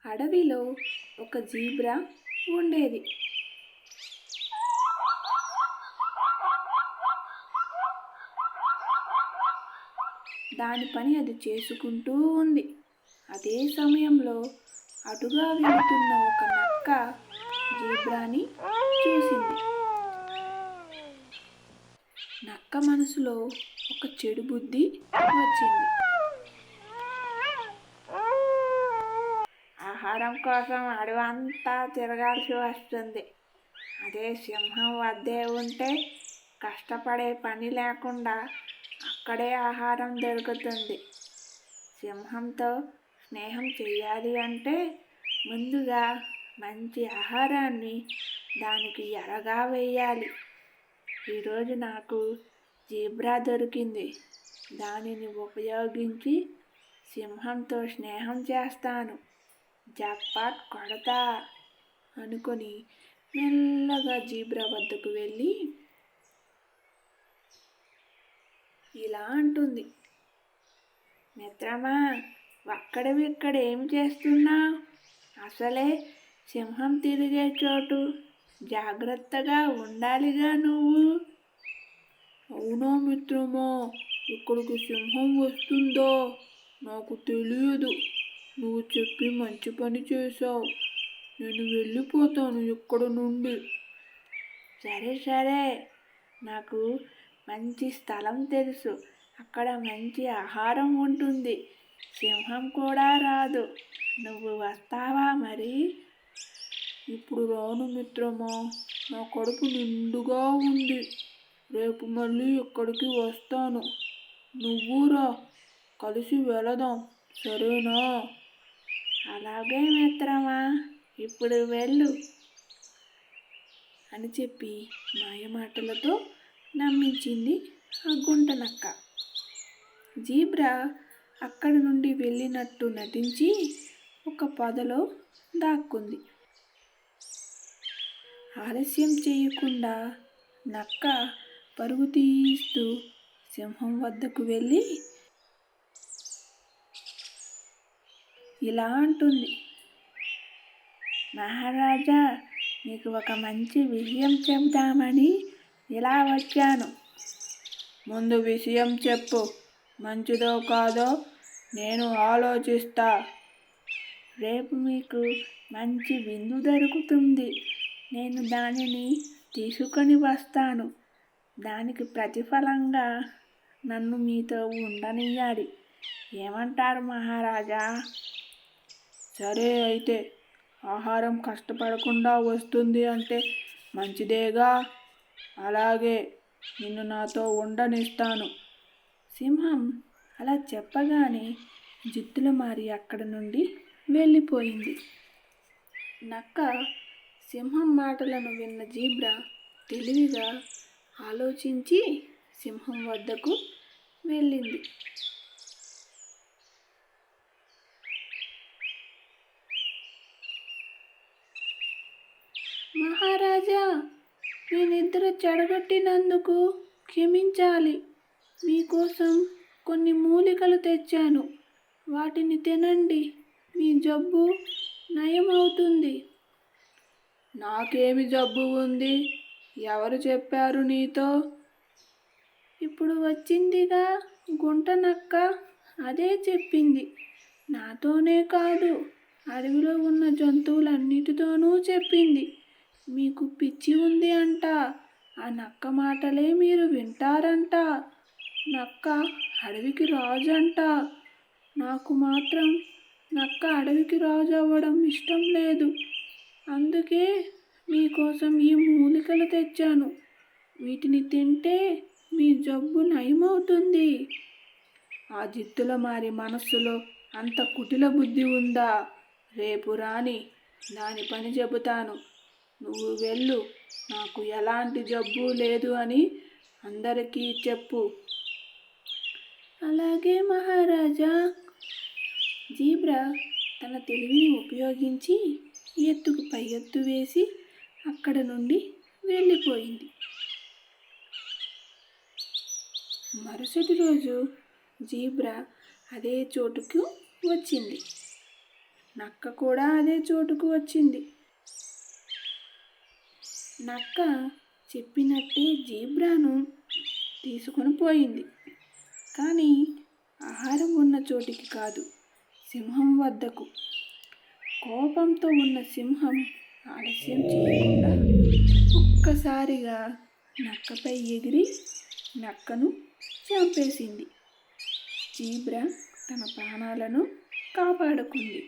అడవిలో ఒక జీబ్రా ఉండేది. దాని పని అది చేసుకుంటూ ఉంది. అదే సమయంలో అటుగా వెళుతున్న ఒక నక్క జీబ్రాని చూసింది. నక్క మనసులో ఒక చెడు బుద్ధి వచ్చింది. ఆహారం కోసం అడవంతా తిరగాల్సి వస్తుంది. అదే సింహం వద్దే ఉంటే కష్టపడే పని లేకుండా అక్కడే ఆహారం దొరుకుతుంది. సింహంతో స్నేహం చేయాలి అంటే ముందుగా మంచి ఆహారాన్ని దానికి ఎరగా వేయాలి. ఈరోజు నాకు జీబ్రా దొరికింది. దానిని ఉపయోగించి సింహంతో స్నేహం చేస్తాను, జాక్పాట్ కొడతా అనుకొని మెల్లగా జీబ్రా వద్దకు వెళ్ళి ఇలా అంటుంది. మిత్రమా, అక్కడివిక్కడ ఏం చేస్తున్నావు? అసలే సింహం తిరిగే చోటు, జాగ్రత్తగా ఉండాలిగా నువ్వు. అవునా మిత్రమా, ఇక్కడికి సింహం వస్తుందో నాకు తెలియదు. నువ్వు చెప్పి మంచి పని చేశావు. నేను వెళ్ళిపోతాను ఇక్కడ నుండి. సరే సరే, నాకు మంచి స్థలం తెలుసు. అక్కడ మంచి ఆహారం ఉంటుంది. సింహం కూడా రాదు. నువ్వు వస్తావా మరి? ఇప్పుడు రాను మిత్రమా, నా కడుపు నిండుగా ఉంది. రేపు మళ్ళీ ఇక్కడికి వస్తాను. నువ్వు రా, కలిసి వెళదాం, సరేనా? అలాగే మిత్రమా, ఇప్పుడు వెళ్ళు అని చెప్పి మాయమాటలతో నమ్మించింది ఆ గుంట నక్క. జీబ్రా అక్కడి నుండి వెళ్ళినట్టు నటించి ఒక పొదలో దాక్కుంది. ఆలస్యం చేయకుండా నక్క పరుగు తీస్తూ సింహం వద్దకు వెళ్ళి ఇలా అంటుంది. మహారాజా, మీకు ఒక మంచి విషయం చెబుదామని ఇలా వచ్చాను. ముందు విషయం చెప్పు. మంచిదో కాదో నేను ఆలోచిస్తా. రేపు మీకు మంచి విందు దొరుకుతుంది. నేను దానిని తీసుకొని వస్తాను. దానికి ప్రతిఫలంగా నన్ను మీతో ఉండనియ్యాలి. ఏమంటారు మహారాజా? సరే అయితే, ఆహారం కష్టపడకుండా వస్తుంది అంటే మంచిదేగా. అలాగే, నిన్ను నాతో ఉండనిస్తాను. సింహం అలా చెప్పగానే జిత్తులు మారి అక్కడి నుండి వెళ్ళిపోయింది. నక్క సింహం మాటలను విన్న జీబ్రా తెలివిగా ఆలోచించి సింహం వద్దకు వెళ్ళింది. మహారాజా, మీ నిద్ర చెడగొట్టినందుకు క్షమించాలి. మీకోసం కొన్ని మూలికలు తెచ్చాను. వాటిని తినండి. మీ జబ్బు నయమవుతుంది. నాకేమి జబ్బు ఉంది? ఎవరు చెప్పారు నీతో? ఇప్పుడు వచ్చిందిగా గుంట నక్క, అదే చెప్పింది. నాతోనే కాదు, అడవిలో ఉన్న జంతువులన్నిటితోనూ చెప్పింది. మీకు పిచ్చి ఉంది అంట. ఆ నక్క మాటలే మీరు వింటారంట. నక్క అడవికి రాజు అంట. నాకు మాత్రం నక్క అడవికి రాజు అవ్వడం ఇష్టం లేదు. అందుకే మీకోసం ఈ మూలికలు తెచ్చాను. వీటిని తింటే మీ జబ్బు నయమవుతుంది. ఆ జిత్తుల మారి మనస్సులో అంత కుటిల బుద్ధి ఉందా? రేపు రాని దాని పని చెబుతాను. నువ్వు వెళ్ళు, నాకు ఎలాంటి జబ్బు లేదు అని అందరికీ చెప్పు. అలాగే మహారాజా. జీబ్రా తన తెలివిని ఉపయోగించి ఎత్తుకు పై ఎత్తు వేసి అక్కడ నుండి వెళ్ళిపోయింది. మరుసటి రోజు జీబ్రా అదే చోటుకు వచ్చింది. నక్క కూడా అదే చోటుకు వచ్చింది. నక్క చెప్పినట్టే జీబ్రాను తీసుకొని పోయింది. కానీ ఆహారం ఉన్న చోటికి కాదు, సింహం వద్దకు. కోపంతో ఉన్న సింహం ఆలస్యం చేయకుండా ఒక్కసారిగా నక్కపై ఎగిరి నక్కను చంపేసింది. జీబ్రా తన ప్రాణాలను కాపాడుకుంది.